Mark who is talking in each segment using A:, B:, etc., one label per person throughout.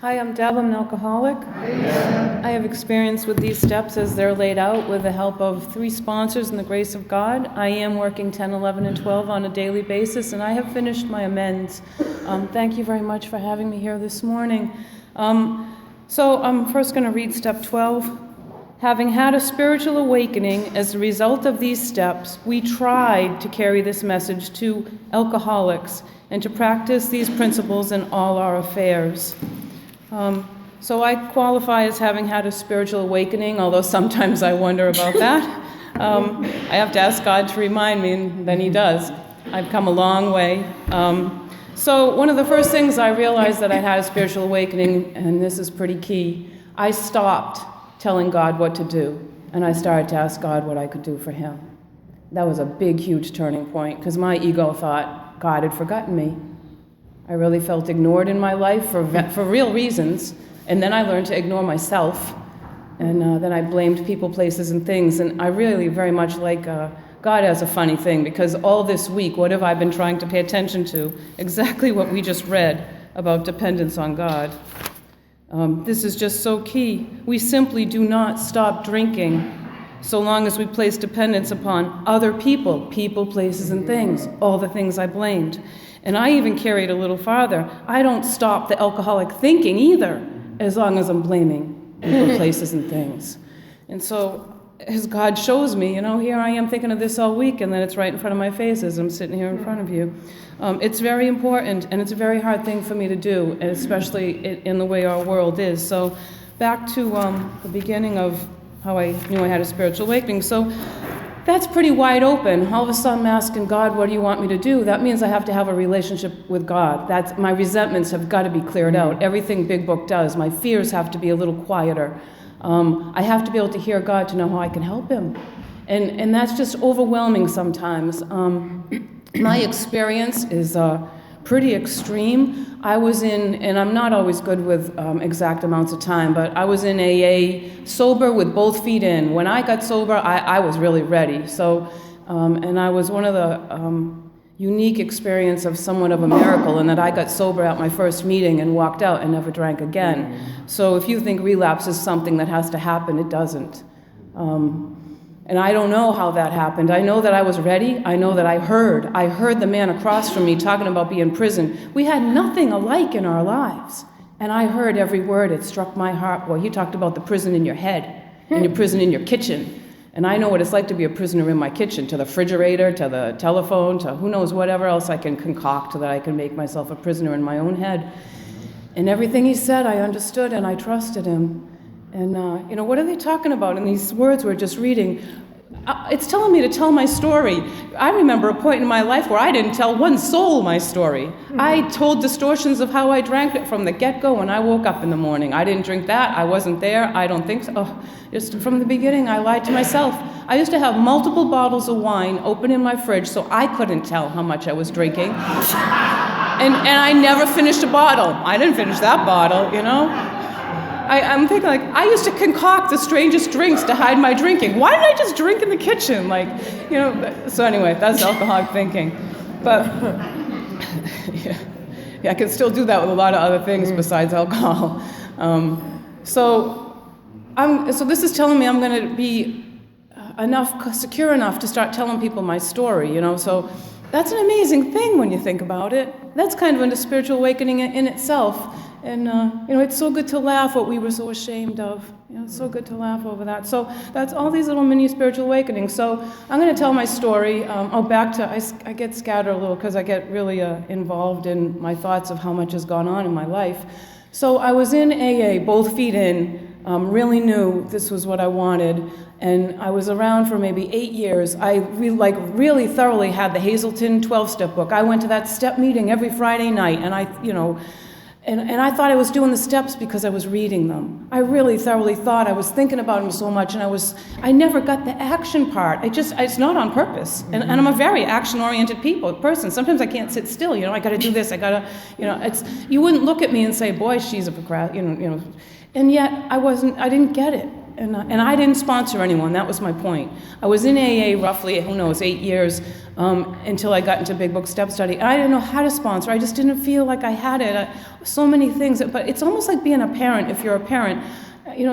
A: Hi, I'm Deb. I'm an alcoholic. I have experience with these steps as they're laid out with the help of 3 sponsors and the grace of God. I am working 10, 11, and 12 on a daily basis, and I have finished my amends. Thank you very much for having me here this morning. So I'm first going to read step 12. Having had a spiritual awakening as a result of these steps, we tried to carry this message to alcoholics and to practice these principles in all our affairs. So I qualify as having had a spiritual awakening, although sometimes I wonder about that. I have to ask God to remind me, and then He does. I've come a long way. So one of the first things I realized that I had a spiritual awakening, and this is pretty key, I stopped telling God what to do, and I started to ask God what I could do for Him. That was a big, huge turning point, because my ego thought God had forgotten me. I really felt ignored in my life for real reasons, and then I learned to ignore myself, and then I blamed people, places, and things, and I really very much like God has a funny thing, because all this week, what have I been trying to pay attention to? Exactly what we just read about dependence on God. This is just so key. We simply do not stop drinking so long as we place dependence upon other people, places, and things, all the things I blamed. And I even carry it a little farther. I don't stop the alcoholic thinking either, as long as I'm blaming people, places, and things. And so, as God shows me, here I am thinking of this all week, and then it's right in front of my face as I'm sitting here in front of you. It's very important, and it's a very hard thing for me to do, and especially in the way our world is. So, back to the beginning of how I knew I had a spiritual awakening. So, that's pretty wide open. All of a sudden I'm asking God, what do you want me to do? That means I have to have a relationship with God. My resentments have got to be cleared out. Everything Big Book does. My fears have to be a little quieter. I have to be able to hear God to know how I can help Him. And that's just overwhelming sometimes. My experience is pretty extreme. I was in, and I'm not always good with exact amounts of time, but I was in AA sober with both feet in. When I got sober, I was really ready. So, and I was one of the unique experience of somewhat of a miracle in that I got sober at my first meeting and walked out and never drank again. So if you think relapse is something that has to happen, it doesn't. And I don't know how that happened. I know that I was ready. I know that I heard the man across from me talking about being in prison. We had nothing alike in our lives. And I heard every word. It struck my heart. Well, he talked about the prison in your head and your prison in your kitchen. And I know what it's like to be a prisoner in my kitchen, to the refrigerator, to the telephone, to who knows whatever else I can concoct so that I can make myself a prisoner in my own head. And everything he said, I understood and I trusted him. And, what are they talking about in these words we're just reading? It's telling me to tell my story. I remember a point in my life where I didn't tell one soul my story. I told distortions of how I drank it from the get-go when I woke up in the morning. I didn't drink that. I wasn't there. I don't think so. Just from the beginning, I lied to myself. I used to have multiple bottles of wine open in my fridge so I couldn't tell how much I was drinking. And I never finished a bottle. I didn't finish that bottle, I'm thinking, I used to concoct the strangest drinks to hide my drinking. Why did I just drink in the kitchen? So anyway, that's alcoholic thinking. But, yeah, I can still do that with a lot of other things besides alcohol. So this is telling me I'm going to be secure enough to start telling people my story, So that's an amazing thing when you think about it. That's kind of a spiritual awakening in itself. And, it's so good to laugh what we were so ashamed of. It's so good to laugh over that. So that's all these little mini spiritual awakenings. So I'm going to tell my story. I get scattered a little because I get really involved in my thoughts of how much has gone on in my life. So I was in AA, both feet in, really knew this was what I wanted. And I was around for maybe 8 years. I really thoroughly had the Hazelton 12-step book. I went to that step meeting every Friday night, and And I thought I was doing the steps because I was reading them. I really thoroughly thought I was thinking about them so much, and I never got the action part. It's not on purpose. And I'm a very action-oriented person. Sometimes I can't sit still, I got to do this, you wouldn't look at me and say, boy, she's a procrastinator, And yet I didn't get it. And I didn't sponsor anyone. That was my point. I was in AA roughly, 8 years, until I got into Big Book Step Study. And I didn't know how to sponsor. I just didn't feel like I had it. So many things. But it's almost like being a parent. If you're a parent,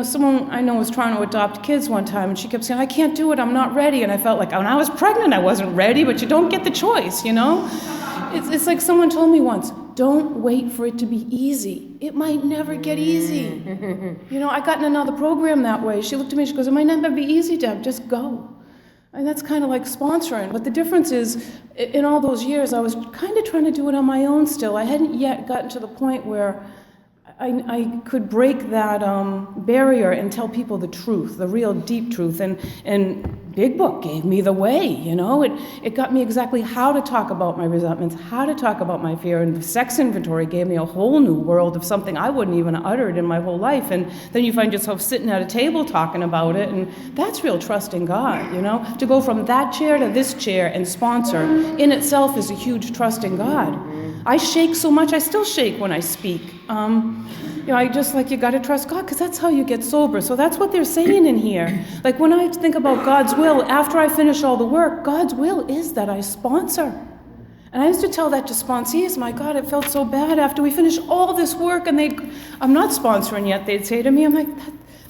A: someone I know was trying to adopt kids one time, and she kept saying, I can't do it, I'm not ready. And I felt like when I was pregnant, I wasn't ready, but you don't get the choice, It's like someone told me once, don't wait for it to be easy. It might never get easy. I got in another program that way. She looked at me, she goes, it might never be easy, Deb, just go. And that's kind of like sponsoring. But the difference is, in all those years, I was kind of trying to do it on my own still. I hadn't yet gotten to the point where I could break that barrier and tell people the truth, the real deep truth. And Big Book gave me the way, It got me exactly how to talk about my resentments, how to talk about my fear. And the sex inventory gave me a whole new world of something I wouldn't even have uttered in my whole life. And then you find yourself sitting at a table talking about it. And that's real trust in God, To go from that chair to this chair and sponsor in itself is a huge trust in God. I shake so much, I still shake when I speak. I just you got to trust God, because that's how you get sober. So that's what they're saying in here. Like when I think about God's will, after I finish all the work, God's will is that I sponsor. And I used to tell that to sponsees. My God, it felt so bad after we finished all this work, and I'm not sponsoring yet, they'd say to me, I'm like,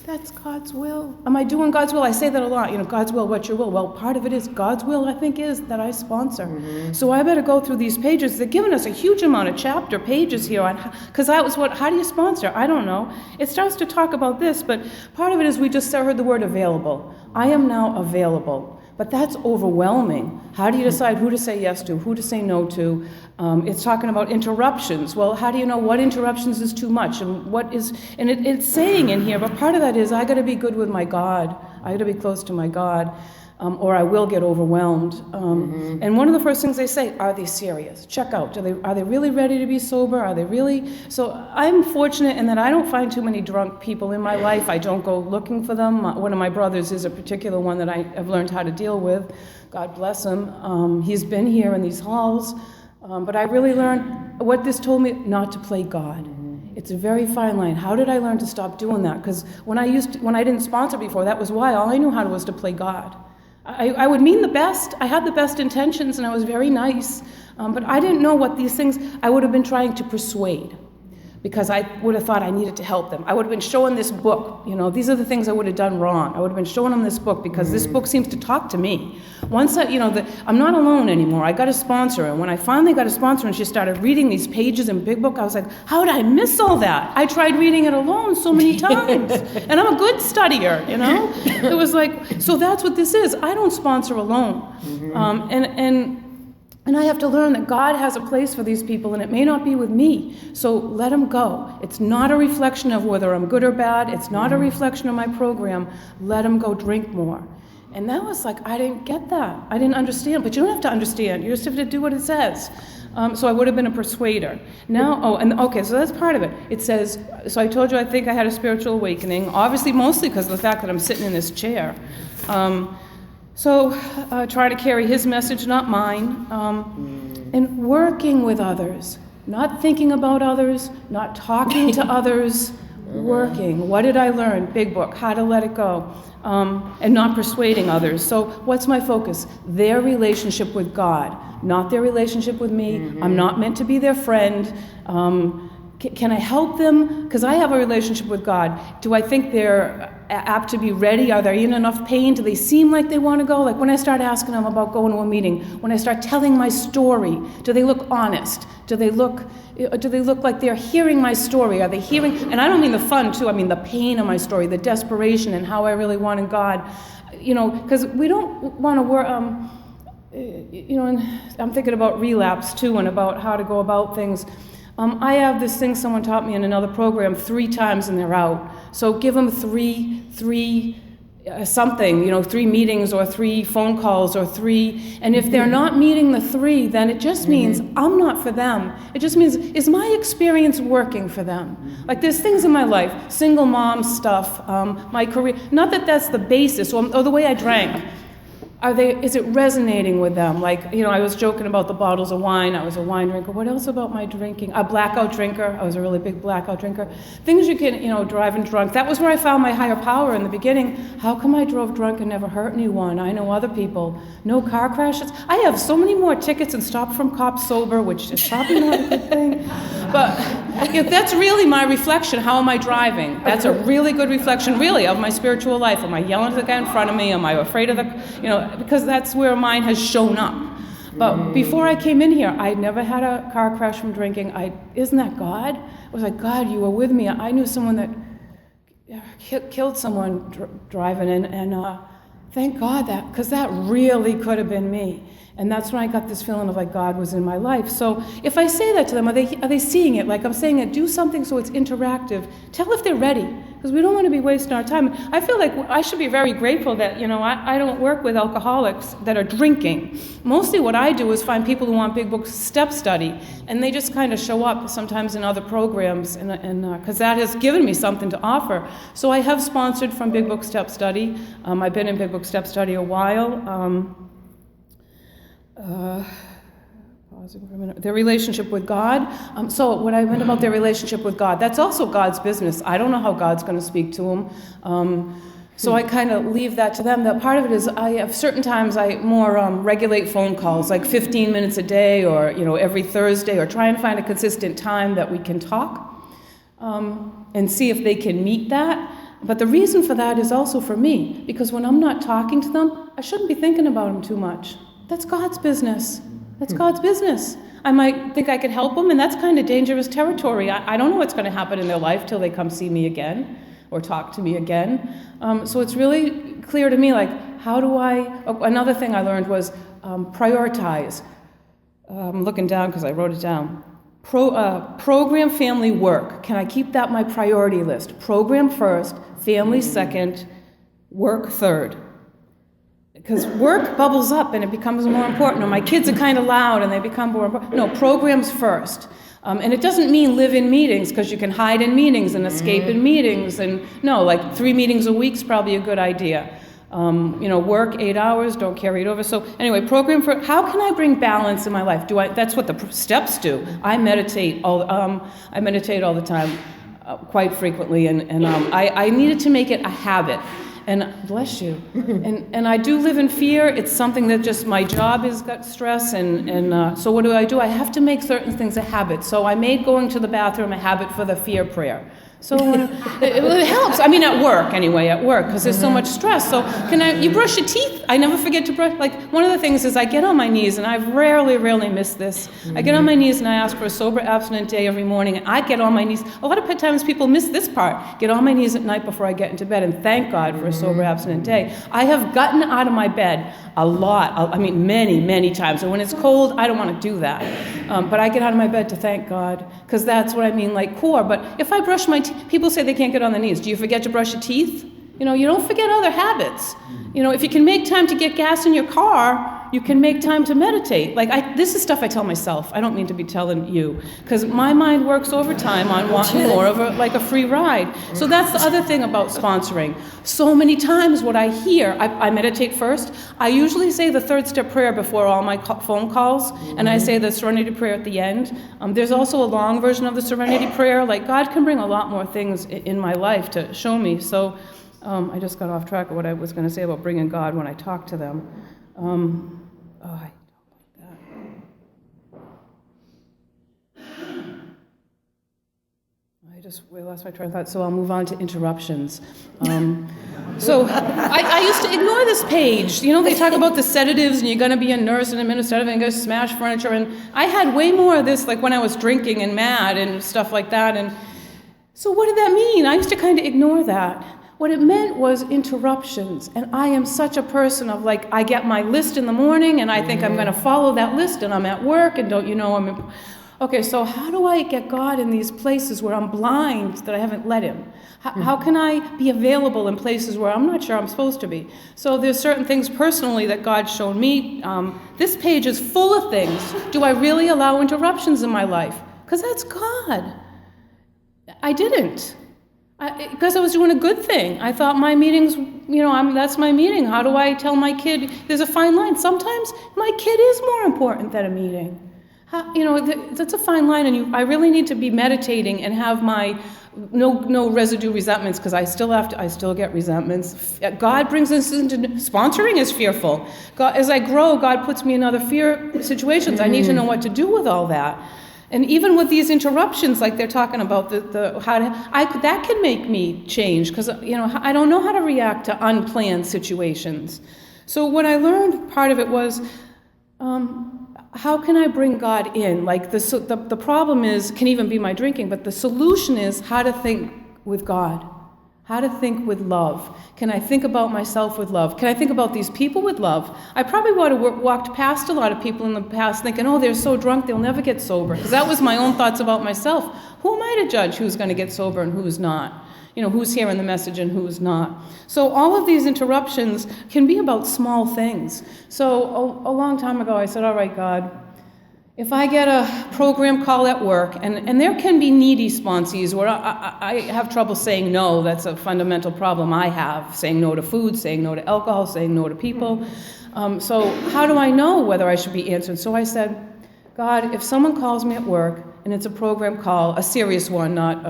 A: that's God's will. Am I doing God's will? I say that a lot. God's will, what's your will? Well, part of it is God's will, I think, is that I sponsor. Mm-hmm. So I better go through these pages. They're giving us a huge amount of chapter pages here on, because that was how do you sponsor? I don't know. It starts to talk about this, but part of it is we just heard the word available. I am now available. But that's overwhelming. How do you decide who to say yes to, who to say no to? It's talking about interruptions. Well, how do you know what interruptions is too much and what is? And it's saying in here, but part of that is I got to be good with my God. I got to be close to my God, or I will get overwhelmed. And one of the first things they say, are they serious? Check out. Are they really ready to be sober? Are they really? So I'm fortunate in that I don't find too many drunk people in my life. I don't go looking for them. One of my brothers is a particular one that I have learned how to deal with. God bless him. He's been here in these halls. But I really learned what this told me, not to play God. It's a very fine line. How did I learn to stop doing that? Because when I didn't sponsor before, that was why. All I knew how to was to play God. I would mean the best. I had the best intentions, and I was very nice. But I didn't know what these things, I would have been trying to persuade, because I would have thought I needed to help them. I would have been showing this book. These are the things I would have done wrong. I would have been showing them this book because this book seems to talk to me. Once I'm not alone anymore. I got a sponsor, and when I finally got a sponsor and she started reading these pages in Big Book, I was like, how did I miss all that? I tried reading it alone so many times, and I'm a good studier, It was like, so that's what this is. I don't sponsor alone, and I have to learn that God has a place for these people, and it may not be with me. So let them go. It's not a reflection of whether I'm good or bad. It's not a reflection of my program. Let them go drink more. And that was like, I didn't get that. I didn't understand. But you don't have to understand. You just have to do what it says. So I would have been a persuader. Now, so that's part of it. It says, so I told you I think I had a spiritual awakening, obviously mostly because of the fact that I'm sitting in this chair. So try to carry his message, not mine, and working with others, not thinking about others, not talking to others, working. What did I learn? Big Book, how to let it go, and not persuading others. So what's my focus? Their relationship with God, not their relationship with me. I'm not meant to be their friend. Can I help them? Because I have a relationship with God. Do I think they're apt to be ready? Are they in enough pain? Do they seem like they want to go? Like when I start asking them about going to a meeting, when I start telling my story, do they look honest? Do they look like they're hearing my story? Are they hearing? And I don't mean the fun too. I mean the pain of my story, the desperation, and how I really wanted God. Because we don't want to work. And I'm thinking about relapse too, and about how to go about things. I have this thing someone taught me in another program, 3 times and they're out. So give them three something, 3 meetings or 3 phone calls or 3. And if they're not meeting the 3, then it just means I'm not for them. It just means, is my experience working for them? Like there's things in my life, single mom stuff, my career. Not that that's the basis or the way I drank. is it resonating with them? Like, I was joking about the bottles of wine. I was a wine drinker. What else about my drinking? A blackout drinker. I was a really big blackout drinker. Things you can, driving drunk. That was where I found my higher power in the beginning. How come I drove drunk and never hurt anyone? I know other people. No car crashes. I have so many more tickets and stopped from cops sober, which is probably not a good thing. But if that's really my reflection, how am I driving? That's a really good reflection, really, of my spiritual life. Am I yelling at the guy in front of me? Am I afraid of because that's where mine has shown up. But before I came in here, I never had a car crash from drinking. Isn't that God? I was like, God, you were with me. I knew someone that killed someone driving in, and thank God because that really could have been me. And that's when I got this feeling of like God was in my life. So if I say that to them, are they seeing it? Like I'm saying it, do something so it's interactive. Tell if they're ready, because we don't want to be wasting our time. I feel like I should be very grateful that, I don't work with alcoholics that are drinking. Mostly what I do is find people who want Big Book step study, and they just kind of show up sometimes in other programs, and because that has given me something to offer. So I have sponsored from Big Book Step Study. I've been in Big Book Step Study a while. Pausing for a minute. Their relationship with God. So what I meant about their relationship with God, that's also God's business. I don't know how God's going to speak to them. So I kind of leave that to them. That part of it is I have certain times I more regulate phone calls, like 15 minutes a day or, every Thursday, or try and find a consistent time that we can talk and see if they can meet that. But the reason for that is also for me, because when I'm not talking to them, I shouldn't be thinking about them too much. That's God's business. That's God's business. I might think I could help them, and that's kind of dangerous territory. I don't know what's going to happen in their life till they come see me again or talk to me again. So it's really clear to me, like, how do another thing I learned was prioritize. I'm looking down because I wrote it down. Program, family, work. Can I keep that my priority list? Program first, family second, work third. Because work bubbles up and it becomes more important. Or my kids are kind of loud and they become more important. No, programs first. And it doesn't mean live in meetings, because you can hide in meetings and escape in meetings. And no, like 3 meetings a week is probably a good idea. Work 8 hours, don't carry it over. So anyway, program for how can I bring balance in my life? That's what the steps do. I meditate all the time, quite frequently, and I needed to make it a habit. And bless you. And I do live in fear. It's something that just my job has got stress. And so what do? I have to make certain things a habit. So I made going to the bathroom a habit for the fear prayer. So it helps. I mean, at work, because there's so much stress. So you brush your teeth? I never forget to brush. Like, one of the things is I get on my knees, and I've rarely missed this. I get on my knees and I ask for a sober, abstinent day every morning, and I get on my knees. A lot of times people miss this part. Get on my knees at night before I get into bed and thank God for a sober, abstinent day. I have gotten out of my bed a lot. Many, many times. And when it's cold, I don't want to do that. But I get out of my bed to thank God, because that's what I mean, like core. But if I brush my teeth, people say they can't get on their knees. Do you forget to brush your teeth? You don't forget other habits. If you can make time to get gas in your car, you can make time to meditate. This is stuff I tell myself. I don't mean to be telling you, because my mind works overtime on wanting more of a free ride. So that's the other thing about sponsoring. So many times what I hear, I meditate first. I usually say the third step prayer before all my phone calls, and I say the serenity prayer at the end. There's also a long version of the serenity prayer. God can bring a lot more things in my life to show me. So I just got off track of what I was going to say about bringing God when I talk to them. I don't like that. I lost my train of thought, so I'll move on to interruptions. So I used to ignore this page. They talk about the sedatives, and you're going to be a nurse and a minister, and you're going to smash furniture. And I had way more of this, when I was drinking and mad and stuff like that. And so what did that mean? I used to kind of ignore that. What it meant was interruptions. And I am such a person of I get my list in the morning and I think I'm going to follow that list, and I'm at work and okay, so how do I get God in these places where I'm blind that I haven't let him? How can I be available in places where I'm not sure I'm supposed to be? So there's certain things personally that God's shown me. This page is full of things. Do I really allow interruptions in my life? Because that's God. I didn't. Because I was doing a good thing. I thought my meetings, that's my meeting. How do I tell my kid? There's a fine line. Sometimes my kid is more important than a meeting. That's a fine line, and I really need to be meditating and have my no residue resentments, because I still get resentments. God brings us into sponsoring is fearful. God, as I grow, God puts me in other fear situations. I need to know what to do with all that. And even with these interruptions, like they're talking about that can make me change, because I don't know how to react to unplanned situations. So what I learned, part of it was, how can I bring God in? Like the problem can even be my drinking, but the solution is how to think with God. How to think with love. Can I think about myself with love? Can I think about these people with love? I probably would have walked past a lot of people in the past thinking, oh, they're so drunk, they'll never get sober. Because that was my own thoughts about myself. Who am I to judge who's going to get sober and who's not? Who's hearing the message and who's not. So all of these interruptions can be about small things. So a long time ago, I said, all right, God, if I get a program call at work, and there can be needy sponsees where I have trouble saying no. That's a fundamental problem I have, saying no to food, saying no to alcohol, saying no to people. So how do I know whether I should be answered? So I said, God, if someone calls me at work and it's a program call, a serious one, not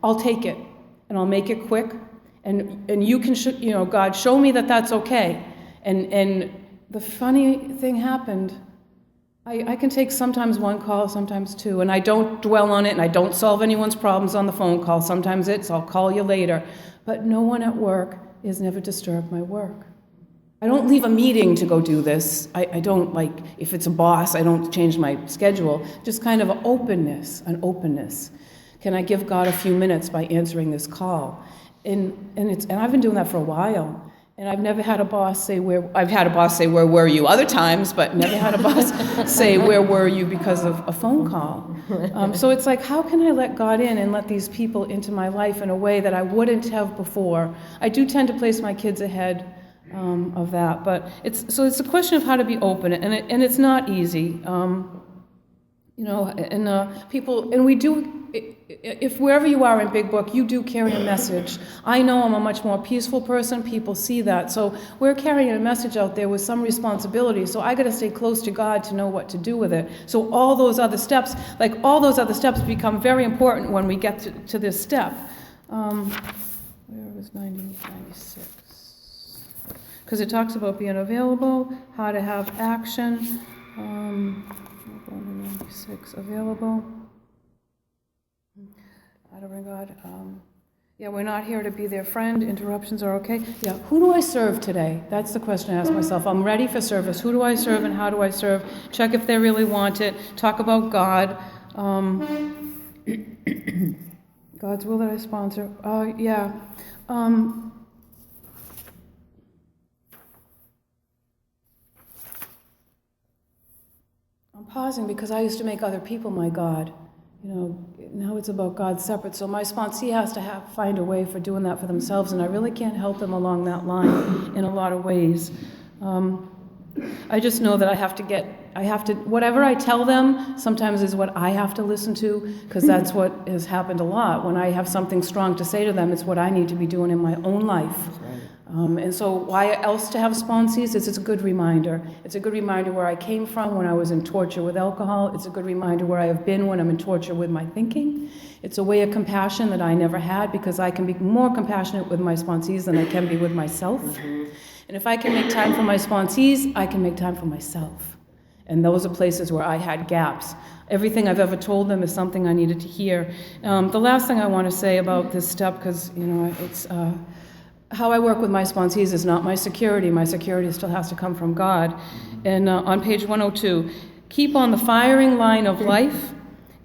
A: I'll take it and I'll make it quick, and you can God, show me that that's okay. And the funny thing happened. I can take sometimes one call, sometimes two, and I don't dwell on it, and I don't solve anyone's problems on the phone call. Sometimes I'll call you later. But no one at work has never disturbed my work. I don't leave a meeting to go do this. I don't, if it's a boss, I don't change my schedule. Just kind of an openness. Can I give God a few minutes by answering this call? And I've been doing that for a while. And I've never had a boss say I've had a boss say, where were you? Other times, but never had a boss say, where were you, because of a phone call. So it's like, how can I let God in and let these people into my life in a way that I wouldn't have before? I do tend to place my kids ahead of that, but it's a question of how to be open, and it's not easy. And we do, if wherever you are in Big Book, you do carry a message. I know I'm a much more peaceful person. People see that. So we're carrying a message out there with some responsibility. So I got to stay close to God to know what to do with it. So all those other steps become very important when we get to this step. Where was 96? Because it talks about being available, how to have action. 96, available. How to bring God. We're not here to be their friend. Interruptions are okay. Yeah, who do I serve today? That's the question I ask myself. I'm ready for service. Who do I serve and how do I serve? Check if they really want it. Talk about God. God's will that I sponsor. I'm pausing because I used to make other people my God. Now it's about God separate. So my sponsee has to find a way for doing that for themselves, and I really can't help them along that line in a lot of ways. I just know that I have to, whatever I tell them sometimes is what I have to listen to, because that's what has happened a lot. When I have something strong to say to them, it's what I need to be doing in my own life. And so why else to have sponsees? It's a good reminder. It's a good reminder where I came from when I was in torture with alcohol. It's a good reminder where I have been when I'm in torture with my thinking. It's a way of compassion that I never had, because I can be more compassionate with my sponsees than I can be with myself. Mm-hmm. And if I can make time for my sponsees, I can make time for myself. And those are places where I had gaps. Everything I've ever told them is something I needed to hear. The last thing I want to say about this step, because it's how I work with my sponsees is not my security. My security still has to come from God. And on page 102, keep on the firing line of life.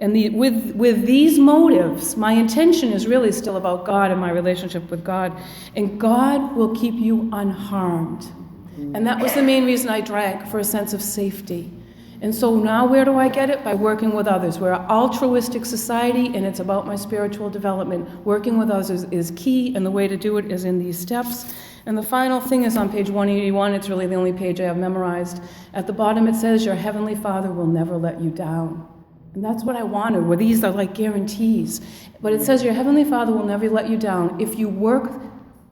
A: And with these motives, my intention is really still about God and my relationship with God. And God will keep you unharmed. And that was the main reason I drank, for a sense of safety. And so now where do I get it? By working with others. We're an altruistic society, and it's about my spiritual development. Working with others is key, and the way to do it is in these steps. And the final thing is on page 181. It's really the only page I have memorized. At the bottom it says, your Heavenly Father will never let you down. And that's what I wanted, where these are like guarantees. But it says your Heavenly Father will never let you down if you work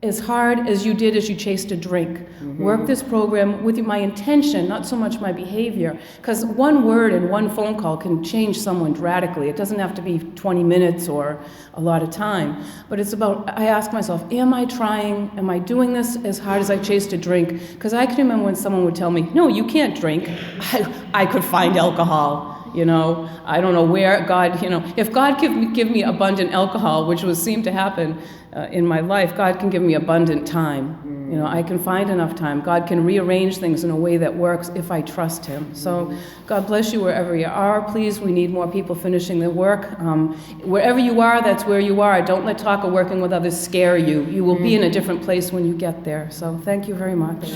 A: as hard as you did as you chased a drink. Work this program with my intention, not so much my behavior. Because one word and one phone call can change someone radically. It doesn't have to be 20 minutes or a lot of time. But it's about, I ask myself, am I trying, am I doing this as hard as I chased a drink? Because I can remember when someone would tell me, no, you can't drink. I could find alcohol. You know, I don't know where God, you know, if God give me abundant alcohol, which would seem to happen in my life, God can give me abundant time. You know, I can find enough time. God can rearrange things in a way that works if I trust Him. So God bless you wherever you are. Please, we need more people finishing their work. Wherever you are, that's where you are. Don't let talk of working with others scare you. You will be in a different place when you get there. So thank you very much.